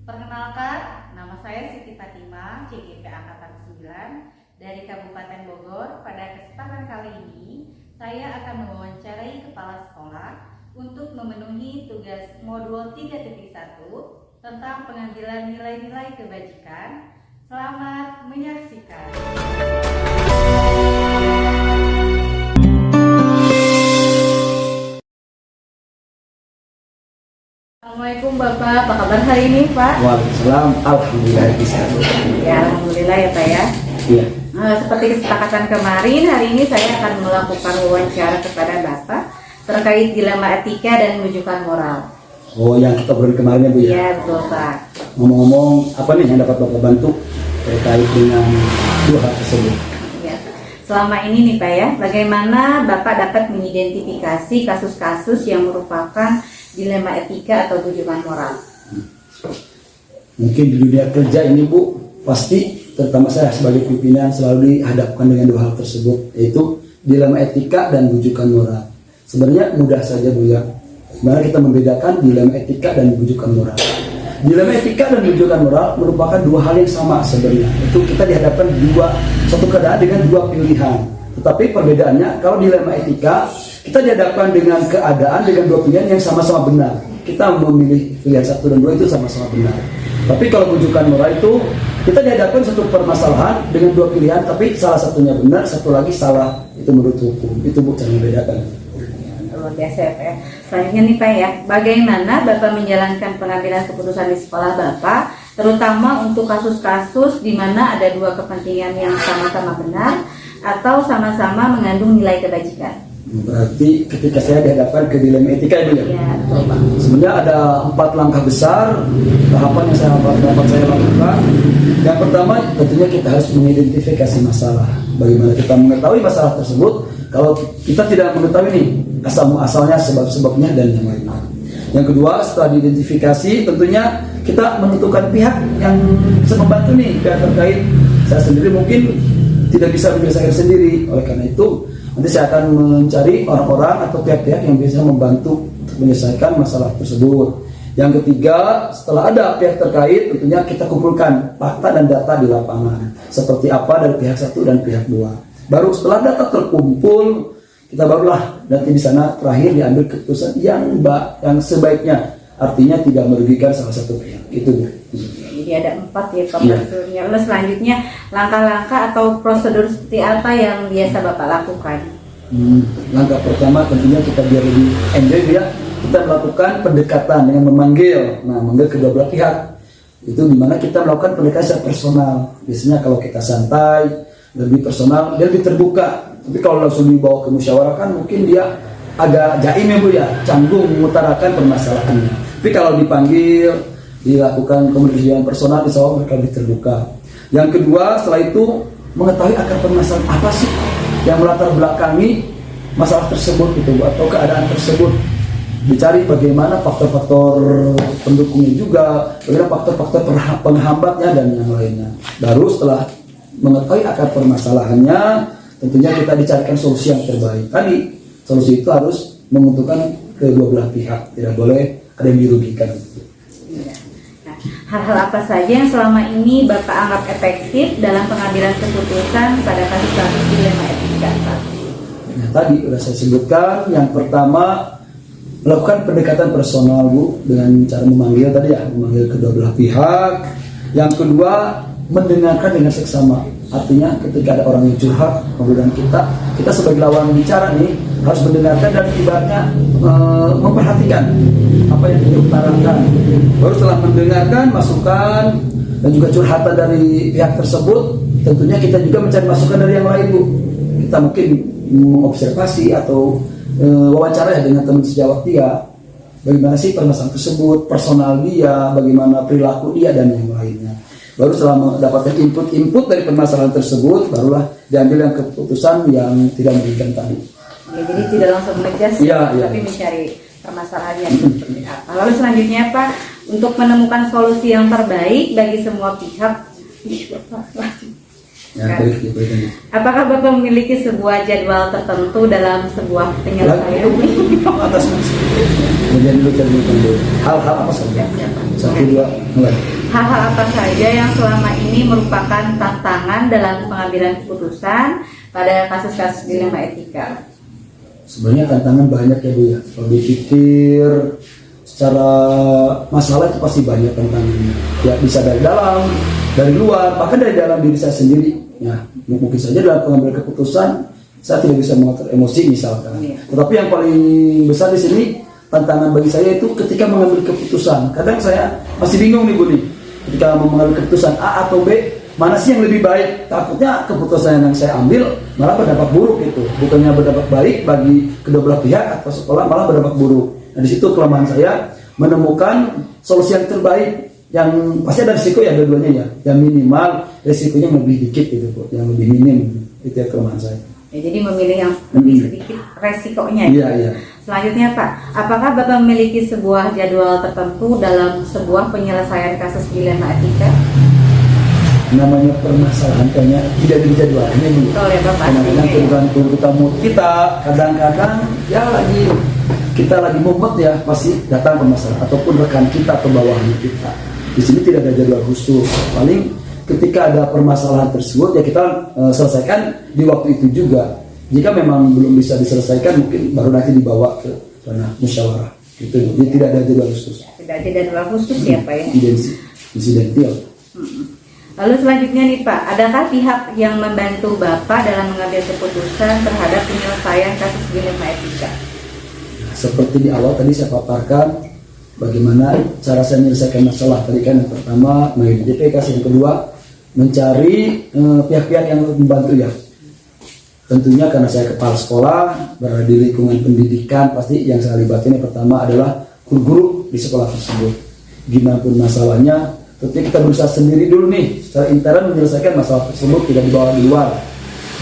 Perkenalkan, nama saya Siti Fatima, CGP Angkatan 9 dari Kabupaten Bogor. Pada kesempatan kali ini, saya akan mewawancarai kepala sekolah untuk memenuhi tugas modul 3.1 tentang pengambilan nilai-nilai kebajikan. Selamat menyaksikan. Assalamualaikum Bapak, apa kabar hari ini Pak? Waalaikumsalam, alhamdulillah bisa. Ya, alhamdulillah ya Pak ya. Iya. Seperti kesepakatan kemarin, hari ini saya akan melakukan wawancara kepada Bapak terkait dilema etika dan rujukan moral. Oh, yang kita beri kemarin ya Bu ya? Iya, betul Pak. Ngomong-ngomong, apa nih yang dapat Bapak bantu terkait dengan dua hal tersebut? Ya. Selama ini nih Pak ya, bagaimana Bapak dapat mengidentifikasi kasus-kasus yang merupakan dilema etika atau rujukan moral? Mungkin di dunia kerja ini Bu, pasti terutama saya sebagai pimpinan selalu dihadapkan dengan dua hal tersebut, yaitu dilema etika dan rujukan moral. Sebenarnya mudah saja Bu ya. Sebenarnya kita membedakan dilema etika dan rujukan moral. Dilema etika dan rujukan moral merupakan dua hal yang sama sebenarnya. Itu kita dihadapkan satu keadaan dengan dua pilihan. Tetapi perbedaannya, kalau dilema etika kita dihadapkan dengan keadaan dengan dua pilihan yang sama-sama benar. Kita memilih pilihan satu dan dua itu sama-sama benar. Tapi kalau rujukan moral itu kita dihadapkan satu permasalahan dengan dua pilihan, tapi salah satunya benar, satu lagi salah. Itu menurut hukum. Itu Bu cara membedakan. Luar biasa ya Pak ya. Selanjutnya nih Pak ya, bagaimana Bapak menjalankan pengambilan keputusan di sekolah Bapak, terutama untuk kasus-kasus di mana ada dua kepentingan yang sama-sama benar atau sama-sama mengandung nilai kebajikan? Berarti ketika saya dihadapkan ke dilema etika itu ya? Ya, betul Pak. Sebenarnya ada 4 langkah besar tahapan yang dapat saya lakukan. Yang pertama tentunya kita harus mengidentifikasi masalah. Bagaimana kita mengetahui masalah tersebut kalau kita tidak mengetahui nih asal-muasalnya, sebab-sebabnya dan yang lainnya. Yang kedua, setelah diidentifikasi tentunya kita menentukan pihak yang bisa membantu nih pihak terkait. Saya sendiri mungkin tidak bisa menyelesaikan sendiri. Oleh karena itu nanti saya akan mencari orang-orang atau pihak-pihak yang bisa membantu menyelesaikan masalah tersebut. Yang ketiga, setelah ada pihak terkait, tentunya kita kumpulkan fakta dan data di lapangan. Seperti apa dari pihak satu dan pihak dua. Baru setelah data terkumpul, kita barulah nanti di sana terakhir diambil keputusan yang sebaiknya. Artinya tidak merugikan salah satu pihak. Itu. Jadi ada 4 ya Pak prosedurnya. Lalu selanjutnya langkah-langkah atau prosedur seperti apa yang biasa Bapak lakukan? Langkah pertama tentunya kita biar lebih enjoy ya, kita melakukan pendekatan dengan memanggil kedua belah pihak. Itu dimana kita melakukan pendekatan secara personal. Biasanya kalau kita santai, lebih personal, dia lebih terbuka. Tapi kalau langsung dibawa ke musyawarah kan mungkin dia agak jaim ya Bu ya, canggung mengutarakan permasalahannya. Tapi kalau dipanggil, dilakukan komunikasi yang personal, insya Allah mereka lebih terbuka. Yang kedua, setelah itu mengetahui akar permasalahan apa sih yang melatar belakangi masalah tersebut gitu, atau keadaan tersebut. Dicari bagaimana faktor-faktor pendukungnya juga, bagaimana faktor-faktor penghambatnya dan yang lainnya. Baru setelah mengetahui akar permasalahannya, tentunya kita dicarikan solusi yang terbaik. Tadi solusi itu harus menguntungkan kedua belah pihak, tidak boleh ada yang dirugikan. Hal-hal apa saja yang selama ini Bapak anggap efektif dalam pengambilan keputusan pada kasus-kasus dilema etika Pak? Nah, tadi sudah saya sebutkan, yang pertama melakukan pendekatan personal Bu dengan cara memanggil kedua belah pihak. Yang kedua mendengarkan dengan seksama. Artinya ketika ada orang yang curhat kemudian kita sebagai lawan bicara nih harus mendengarkan dan ibaratnya memperhatikan apa yang kita utarakan. Baru setelah mendengarkan masukan dan juga curhatan dari pihak tersebut, tentunya kita juga mencari masukan dari yang lain Bu. Kita mungkin mengobservasi atau wawancara dengan teman sejawat dia, bagaimana sih permasalahan tersebut, personal dia, bagaimana perilaku dia dan yang lainnya. Baru setelah mendapatkan input dari permasalahan tersebut, barulah diambil yang keputusan yang tidak merugikan tadi. Ya, jadi tidak langsung mengejas, tapi mencari permasalahannya seperti apa. Lalu selanjutnya Pak, untuk menemukan solusi yang terbaik bagi semua pihak, apakah Bapak memiliki sebuah jadwal tertentu dalam sebuah penyelesaian? Atas hal-hal apa saja? 1, 2, mulai. hal-hal apa saja yang selama ini merupakan tantangan dalam pengambilan keputusan pada kasus-kasus dilema etika? Sebenarnya tantangan banyak ya Bu ya. Kalau dipikir secara masalah itu pasti banyak tantangannya. Ya bisa dari dalam, dari luar, bahkan dari dalam diri saya sendiri. Ya mungkin saja dalam pengambilan keputusan saya tidak bisa mengatur emosi misalkan. Tetapi yang paling besar di sini tantangan bagi saya itu ketika mengambil keputusan. Kadang saya masih bingung nih Bu nih. Ketika mau mengambil keputusan A atau B, mana sih yang lebih baik? Takutnya keputusan yang saya ambil malah berdampak buruk itu. Bukannya berdampak baik bagi kedua belah pihak atau sekolah, malah berdampak buruk. Nah di situ kelemahan saya menemukan solusi yang terbaik, yang pasti ada risiko ya dua-duanya ya. Yang minimal risikonya yang lebih dikit gitu Bu, yang lebih minim. Itu ya kelemahan saya. Ya, jadi memilih yang lebih sedikit resikonya. Iya, iya. Selanjutnya Pak, apakah Bapak memiliki sebuah jadwal tertentu dalam sebuah penyelesaian kasus dilema etika? Namanya permasalahan kayaknya tidak dijadwalkan Bu. Betul ya Bapak. Kadang-kadang tergantung kita mood kita, kadang-kadang ya kita lagi mumet ya pasti datang permasalahan ataupun rekan kita atau bawahan kita. Di sini tidak ada jadwal khusus. Paling ketika ada permasalahan tersebut ya kita selesaikan di waktu itu juga. Jika memang belum bisa diselesaikan mungkin baru nanti dibawa ke ranah musyawarah. Gitu. Jadi tidak ada jadwal khusus. Tidak ada jadwal khusus ya Pak ya. Insidentil. Lalu selanjutnya nih Pak, adakah pihak yang membantu Bapak dalam mengambil keputusan terhadap penyelesaian kasus dilema etika? Seperti di awal tadi saya paparkan bagaimana cara saya menyelesaikan masalah. Tadi kan yang pertama mengambil DPK, yang kedua mencari pihak-pihak yang membantu ya. Tentunya karena saya kepala sekolah, berada di lingkungan pendidikan, pasti yang saya libatkan yang pertama adalah guru-guru di sekolah tersebut. Gimana pun masalahnya, tentunya kita berusaha sendiri dulu nih, secara intern menyelesaikan masalah tersebut, tidak dibawa di luar.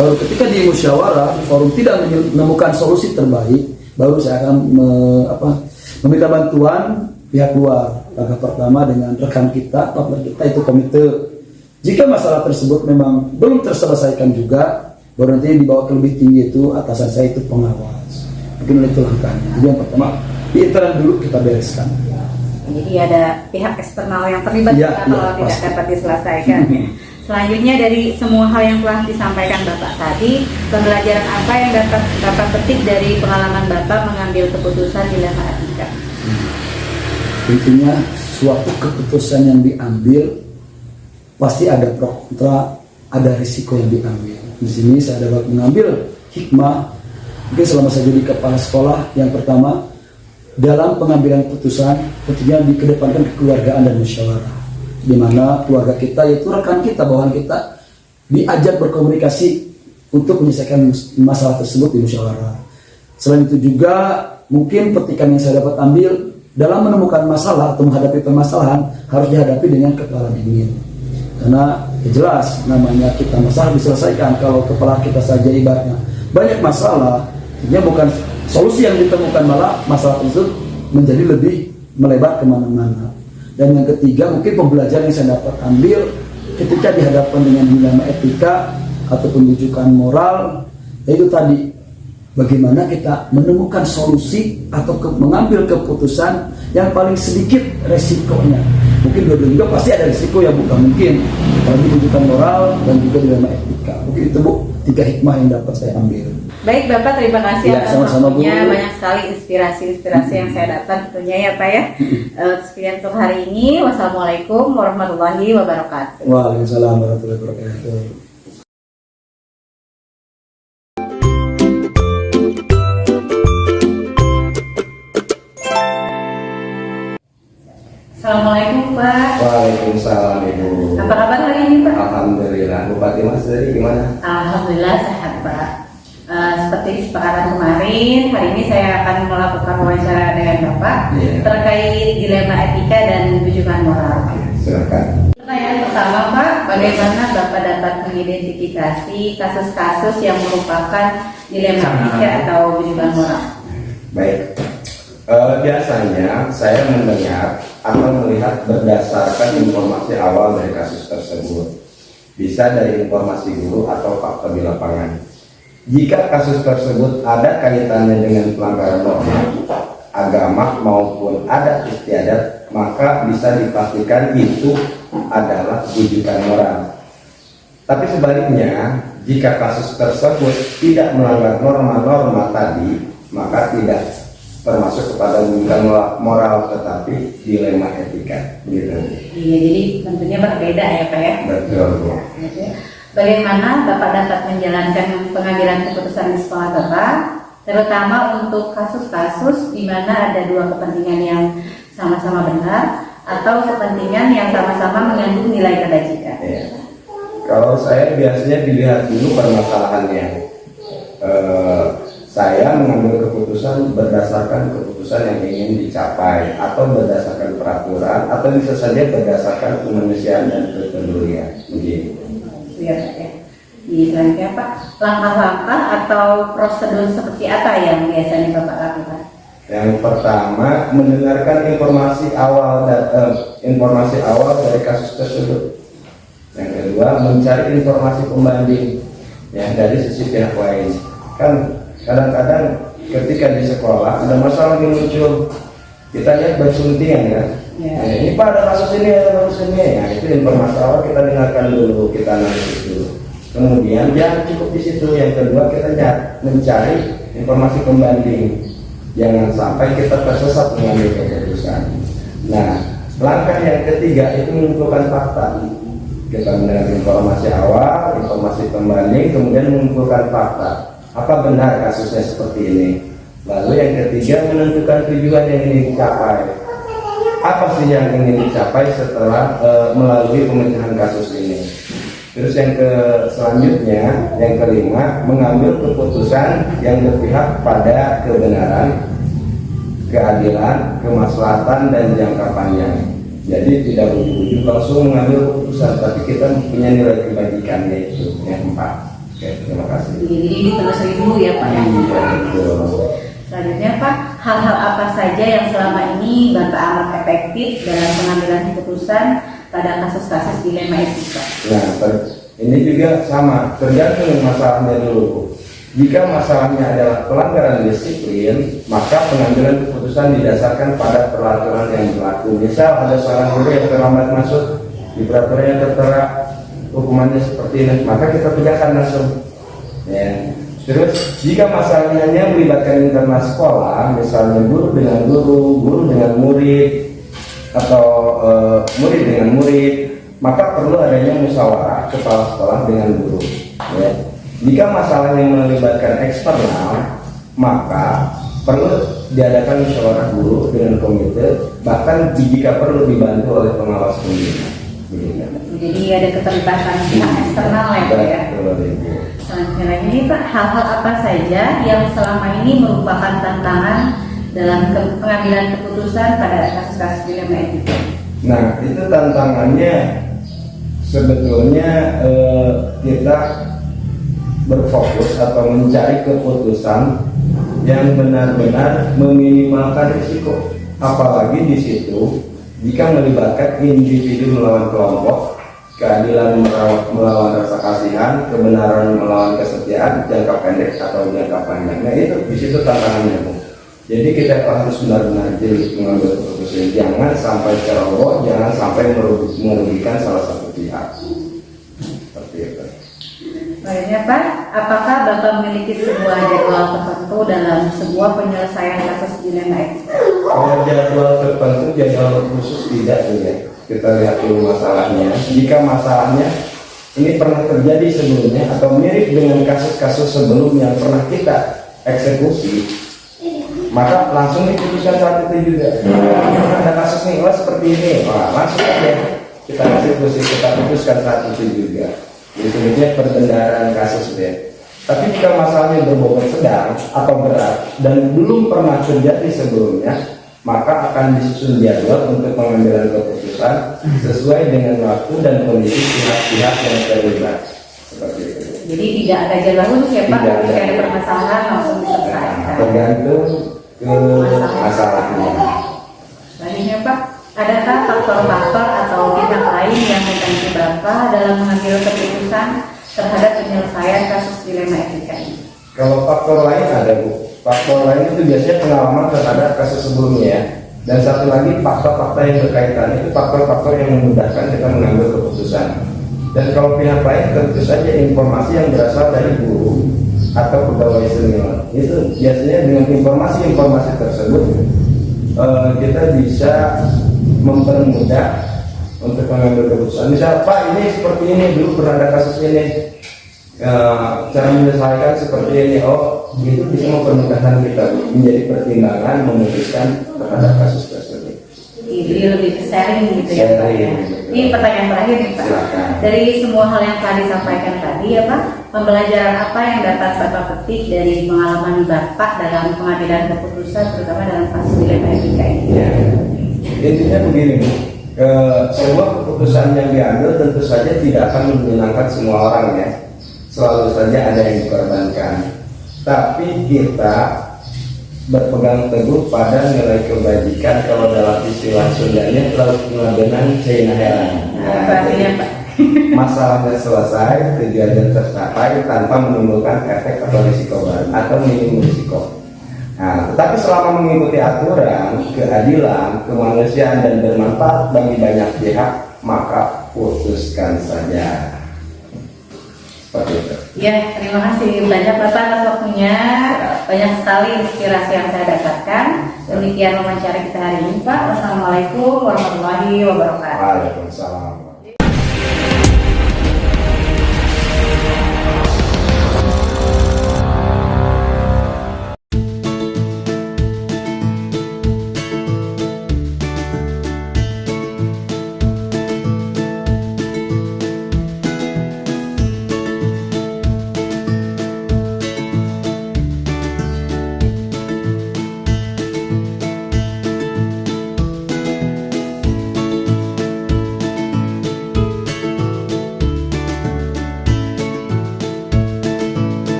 Baru ketika di musyawarah, forum tidak menemukan solusi terbaik, baru saya akan meminta bantuan pihak luar. Langkah pertama dengan rekan kita, partner kita itu komite. Jika masalah tersebut memang belum terselesaikan juga, baru nanti dibawa ke lebih tinggi itu atasan saya itu pengawas. Mungkin itu langkahnya. Jadi yang pertama di internal dulu kita bereskan. Jadi ada pihak eksternal yang terlibat ya, kalau tidak dapat diselesaikan. Selanjutnya dari semua hal yang telah disampaikan Bapak tadi, pembelajaran apa yang dapat Bapak petik dari pengalaman Bapak mengambil keputusan dilema etika? Tentunya suatu keputusan yang diambil pasti ada pro kontra, ada risiko yang diambil. Di sini saya dapat mengambil hikmah. Mungkin selama saya jadi kepala sekolah, yang pertama dalam pengambilan keputusan tentunya dikedepankan kekeluargaan dan musyawarah, di mana keluarga kita yaitu rekan kita, bawahan kita diajak berkomunikasi untuk menyelesaikan masalah tersebut di musyawarah. Selain itu juga mungkin petikan yang saya dapat ambil dalam menemukan masalah atau menghadapi permasalahan harus dihadapi dengan kepala dingin. Karena jelas namanya kita masalah diselesaikan kalau kepala kita saja ibaratnya banyak masalah, ini bukan solusi yang ditemukan, malah masalah tersebut menjadi lebih melebar kemana-mana. Dan yang ketiga mungkin pembelajaran yang saya dapat ambil ketika dihadapkan dengan dilema etika ataupun rujukan moral, yaitu tadi bagaimana kita menemukan solusi atau mengambil keputusan yang paling sedikit resikonya. Mungkin dua-duanya juga pasti ada risiko ya, bukan mungkin. Apalagi rujukan moral dan juga dilema etika. Mungkin itu Bu, 3 hikmah yang dapat saya ambil. Baik Bapak, terima kasih ya, atas waktunya. Banyak sekali inspirasi yang saya dapat tentunya ya Pak ya. Sekian untuk hari ini. Wassalamualaikum warahmatullahi wabarakatuh. Waalaikumsalam warahmatullahi wabarakatuh. Assalamualaikum Pak. Waalaikumsalam Ibu. Apa kabar hari ini Pak? Alhamdulillah. Bu Fatimah sendiri gimana? Alhamdulillah sehat Pak. Seperti kesepakatan kemarin, hari ini saya akan melakukan wawancara dengan Bapak terkait dilema etika dan rujukan moral. Silakan. Pertanyaan pertama Pak, bagaimana Bapak dapat mengidentifikasi kasus-kasus yang merupakan dilema etika atau rujukan moral? Baik. Biasanya saya mendengar atau melihat berdasarkan informasi awal dari kasus tersebut. Bisa dari informasi guru atau fakta di lapangan. Jika kasus tersebut ada kaitannya dengan pelanggaran norma, agama maupun adat istiadat, maka bisa dipastikan itu adalah rujukan moral. Tapi sebaliknya, jika kasus tersebut tidak melanggar norma-norma tadi, maka tidak termasuk kepada rujukan moral, tetapi dilema etika. Gitu. Iya, jadi tentunya berbeda ya Pak ya. Betul, Bu. Bagaimana Bapak dapat menjalankan pengambilan keputusan di sekolah Bapak, terutama untuk kasus-kasus di mana ada dua kepentingan yang sama-sama benar atau kepentingan yang sama-sama mengandung nilai kebajikan? Ya. Kalau saya biasanya dilihat dulu permasalahannya. Saya mengambil keputusan berdasarkan keputusan yang ingin dicapai, atau berdasarkan peraturan, atau bisa saja berdasarkan kemanusiaan dan kepedulian. Begitu. Ya, Pak ya. Di selanjutnya Pak, langkah-langkah atau prosedur seperti apa yang biasanya Bapak lakukan? Yang pertama, mendengarkan informasi awal dari kasus tersebut. Yang kedua, mencari informasi pembanding ya dari sisi pihak lain. Kan kadang-kadang ketika di sekolah ada masalah yang muncul, kita lihat bersuntingan kan. Ya. Ini Pak, ada kasus ini, ada kasus ini. Ya, itu informasi awal kita dengarkan dulu, kita analisis dulu. Kemudian jangan cukup di situ. Yang kedua, kita mencari informasi pembanding. Jangan sampai kita tersesat mengambil keputusan. Nah, langkah yang ketiga itu mengumpulkan fakta. Kita mendengar informasi awal, informasi pembanding, kemudian mengumpulkan fakta. Apa benar kasusnya seperti ini? Lalu yang ketiga, menentukan tujuan yang ingin dicapai. Apa sih yang ingin dicapai setelah melalui pemecahan kasus ini? Terus yang selanjutnya, yang kelima, mengambil keputusan yang berpihak pada kebenaran, keadilan, kemaslahatan, dan jangka panjang. Jadi tidak ujuk-ujuk langsung mengambil keputusan, tapi kita punya nilai kebajikannya itu yang 4. Oke, terima kasih. Jadi ditelusuri dulu ya Pak ya. Iya, betul. Selanjutnya Pak, hal-hal apa saja yang selama ini Bapak amat efektif dalam pengambilan keputusan pada kasus-kasus dilema etika? Nah, ini juga sama, tergantung masalahnya dulu. Jika masalahnya adalah pelanggaran disiplin, maka pengambilan keputusan didasarkan pada peraturan yang berlaku. Misal ada seorang guru yang terlambat masuk, di peraturan yang tertera hukumannya seperti ini, maka kita tegakkan langsung. Ya. Terus jika masalahnya hanya melibatkan internal sekolah, misalnya guru dengan guru, guru dengan murid, atau murid dengan murid, maka perlu adanya musyawarah kepala sekolah dengan guru. Ya. Jika masalah yang melibatkan eksternal, maka perlu diadakan musyawarah guru dengan komite, bahkan jika perlu dibantu oleh pengawas pembina. Jadi ada keterlibatan pihak eksternal ya Pak ya. Selanjutnya lagi nih Pak, hal-hal apa saja yang selama ini merupakan tantangan dalam pengambilan keputusan pada kasus-kasus dilema etika? Nah, itu tantangannya sebetulnya kita berfokus atau mencari keputusan yang benar-benar meminimalkan risiko. Apalagi di situ jika melibatkan individu melawan kelompok, keadilan melawan rasa kasihan, kebenaran melawan kesetiaan, jangka pendek atau jangka panjang. Nah itu di situ tantangannya, Bu. Jadi kita harus benar-benar jeli mengambil keputusan. Jangan sampai ceroboh, jangan sampai merugikan salah satu pihak. Seperti itu. Lainnya Pak, apakah Bapak memiliki sebuah jadwal tertentu dalam sebuah penyelesaian kasus dilema etika? Kalau jadwal tertentu, jadwal khusus tidak ya. Kita lihat dulu masalahnya. Jika masalahnya ini pernah terjadi sebelumnya atau mirip dengan kasus-kasus sebelum yang pernah kita eksekusi, maka langsung diputuskan saat itu juga. Ada kasus nih, seperti ini, langsung aja kita eksekusi, kita putuskan saat itu juga. Disebutnya perbendaharaan kasus ya. Tapi jika masalahnya berbobot sedang atau berat dan belum pernah terjadi sebelumnya, maka akan disusun jadwal untuk pengambilan keputusan sesuai dengan waktu dan kondisi pihak-pihak yang terlibat. Seperti itu. Jadi tidak ada jadwal khusus ya Pak, ketika ada permasalahan langsung diselesaikan. Tergantung ke masalahnya. Selanjutnya Pak, adakah faktor-faktor atau pihak lain yang membantu Bapak dalam mengambil keputusan terhadap penyelesaian kasus dilema etika ini? Kalau faktor lain ada, Bu. Faktor lain itu biasanya pengalaman terhadap kasus sebelumnya. Dan satu lagi, fakta-fakta yang berkaitan itu faktor-faktor yang memudahkan kita mengambil keputusan. Dan kalau pihak lain, tentu saja informasi yang berasal dari guru atau pegawai senior itu biasanya dengan informasi-informasi tersebut kita bisa mempermudah untuk mengambil keputusan. Misal, Pak, ini seperti ini, dulu pernah ada kasus ini, cara menyelesaikan seperti ini. Oh, itu bisa mempermudahkan kita menjadi pertimbangan memutuskan terhadap kasus tersebut. Jadi lebih ke sharing gitu ya Pak ya. Ini pertanyaan terakhir nih Pak. Silakan. Dari semua hal yang telah disampaikan tadi ya Pak, pembelajaran apa yang dapat Bapak petik dari pengalaman Bapak dalam pengambilan keputusan, terutama dalam kasus dilema etika ini? Ya. Intinya begini, sebuah keputusan yang diambil tentu saja tidak akan menyenangkan semua orang ya. Selalu saja ada yang dikorbankan. Tapi kita berpegang teguh pada nilai kebajikan, kalau dalam istilah Sundanya laut ngabenan cina heran. Artinya Pak, Masalahnya selesai, tujuannya tercapai tanpa menimbulkan efek atau risiko baru atau minim risiko. Nah, tetapi selama mengikuti aturan, keadilan, kemanusiaan dan bermanfaat bagi banyak pihak, maka putuskan saja. Seperti itu. ya terima kasih banyak Bapak atas waktunya. Banyak sekali inspirasi yang saya dapatkan. Demikian wawancara kita hari ini Pak. Wassalamualaikum warahmatullahi wabarakatuh. Waalaikumsalam.